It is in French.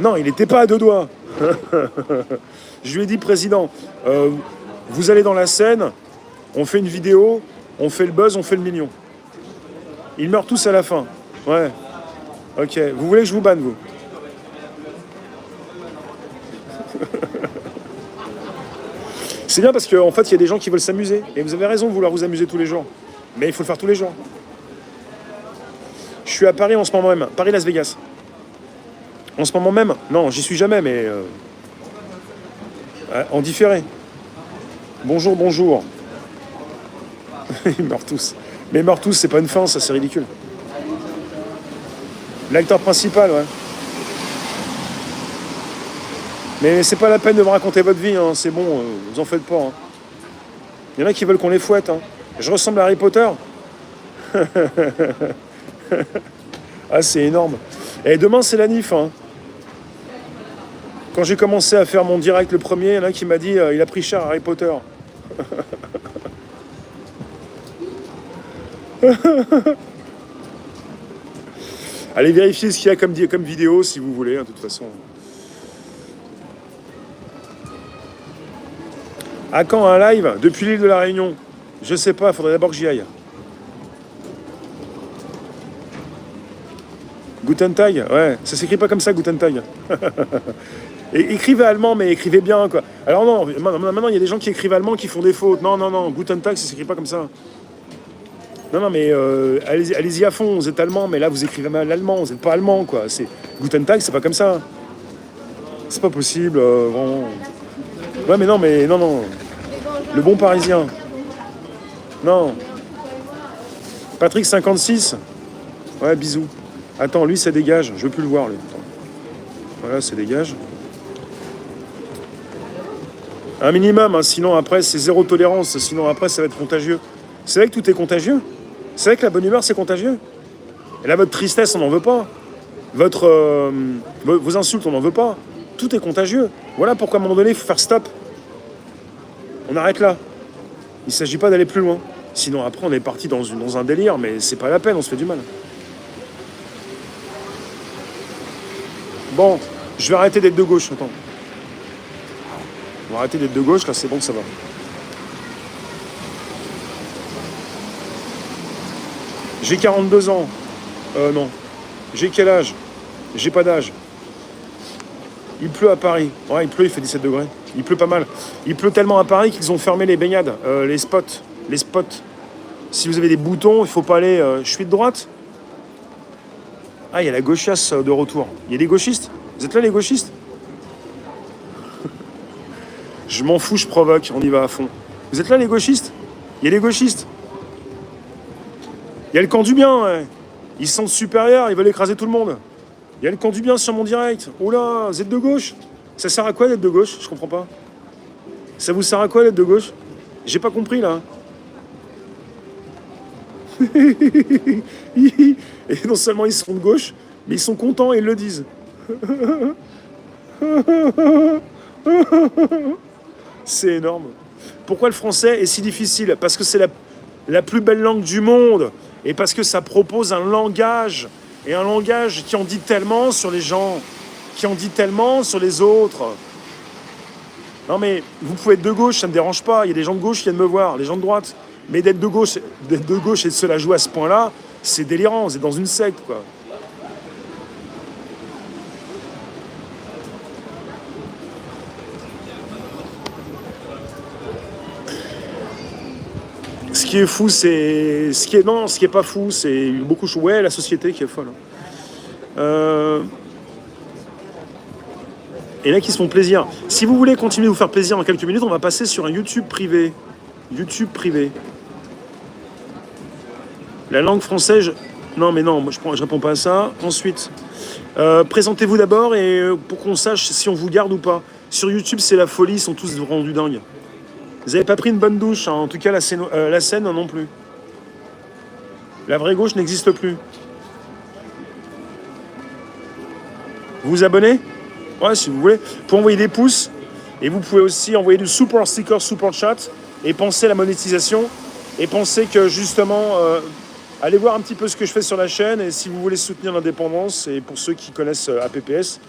Non, il n'était pas à deux doigts. Je lui ai dit, président, vous allez dans la scène, on fait une vidéo, on fait le buzz, on fait le million. Ils meurent tous à la fin. Ouais. Ok. Vous voulez que je vous banne, vous? C'est bien parce qu'en fait, il y a des gens qui veulent s'amuser. Et vous avez raison de vouloir vous amuser tous les jours. Mais il faut le faire tous les jours. Je suis à Paris en ce moment même. Paris-Las Vegas. En ce moment même. Non, j'y suis jamais, mais... en différé. Bonjour, bonjour. Ils meurent tous. Mais ils meurent tous, c'est pas une fin, ça, c'est ridicule. L'acteur principal, ouais. Mais c'est pas la peine de me raconter votre vie, hein. C'est bon, vous en faites pas. Hein. Il y en a qui veulent qu'on les fouette. Hein. Je ressemble à Harry Potter. Ah, c'est énorme. Et demain, c'est la NIF. Hein. Quand j'ai commencé à faire mon direct le premier, il y en a un qui m'a dit il a pris cher Harry Potter. Allez vérifier ce qu'il y a comme vidéo si vous voulez, hein, de toute façon. À quand un live depuis l'île de la Réunion? Je sais pas, il faudrait d'abord que j'y aille. Guten Tag, ouais, ça s'écrit pas comme ça, Guten Tag. Et écrivez allemand, mais écrivez bien, quoi. Alors non, maintenant, il y a des gens qui écrivent allemand qui font des fautes. Non, non, non, Guten Tag, ça s'écrit pas comme ça. Non, non, mais allez-y à fond, vous êtes allemand, mais là, vous écrivez mal l'allemand, vous n'êtes pas allemand, quoi. C'est Guten Tag, c'est pas comme ça. C'est pas possible, vraiment. Ouais, mais non, non. Le bon parisien. Non. Patrick 56. Ouais, bisous. Attends, lui, ça dégage. Je veux plus le voir, lui. Attends. Voilà, ça dégage. Un minimum, hein, sinon après, c'est zéro tolérance. Sinon après, ça va être contagieux. C'est vrai que tout est contagieux. C'est vrai que la bonne humeur, c'est contagieux. Et là, votre tristesse, on n'en veut pas. Vos insultes, on n'en veut pas. Tout est contagieux. Voilà pourquoi, à un moment donné, il faut faire stop. On arrête là. Il ne s'agit pas d'aller plus loin. Sinon, après, on est parti dans un délire, mais c'est pas la peine, on se fait du mal. Bon, je vais arrêter d'être de gauche, attends. On va arrêter d'être de gauche, là, c'est bon, ça va. J'ai 42 ans. Non. J'ai quel âge? J'ai pas d'âge. Il pleut à Paris. Ouais, il pleut, il fait 17 degrés. Il pleut pas mal. Il pleut tellement à Paris qu'ils ont fermé les baignades, les spots. Les spots. Si vous avez des boutons, il faut pas aller... je suis de droite. Ah, il y a la gauchiasse de retour. Il y a des gauchistes? Vous êtes là, les gauchistes? Je m'en fous, je provoque. On y va à fond. Vous êtes là, les gauchistes? Il y a des gauchistes. Il y a le camp du bien, ouais. Ils se sentent supérieurs, ils veulent écraser tout le monde. Il y a le camp du bien sur mon direct. Oula, vous êtes de gauche? Ça sert à quoi d'être de gauche? Je comprends pas. Ça vous sert à quoi d'être de gauche? J'ai pas compris, là. Et non seulement ils sont de gauche, mais ils sont contents et ils le disent. C'est énorme. Pourquoi le français est si difficile? Parce que c'est la plus belle langue du monde. Et parce que ça propose un langage. Et un langage qui en dit tellement sur les gens. Qui en dit tellement sur les autres. Non mais, vous pouvez être de gauche, ça ne me dérange pas. Il y a des gens de gauche qui viennent me voir, les gens de droite. Mais d'être de gauche et de se la jouer à ce point-là, c'est délirant. C'est dans une secte, quoi. Ce qui est fou, c'est... Ce qui est pas fou, c'est beaucoup... Ouais, la société qui est folle. Et là, qui se font plaisir. Si vous voulez continuer de vous faire plaisir en quelques minutes, on va passer sur un YouTube privé. YouTube privé. La langue française... Non, mais non, moi, je réponds pas à ça. Ensuite, présentez-vous d'abord et pour qu'on sache si on vous garde ou pas. Sur YouTube, c'est la folie, ils sont tous rendus dingues. Vous n'avez pas pris une bonne douche, hein. En tout cas la scène non plus. La vraie gauche n'existe plus. Vous vous abonnez? Ouais, si vous voulez. Pour envoyer des pouces. Et vous pouvez aussi envoyer du super sticker, super chat. Et penser à la monétisation. Et pensez que justement, allez voir un petit peu ce que je fais sur la chaîne. Et si vous voulez soutenir l'indépendance, et pour ceux qui connaissent APPS,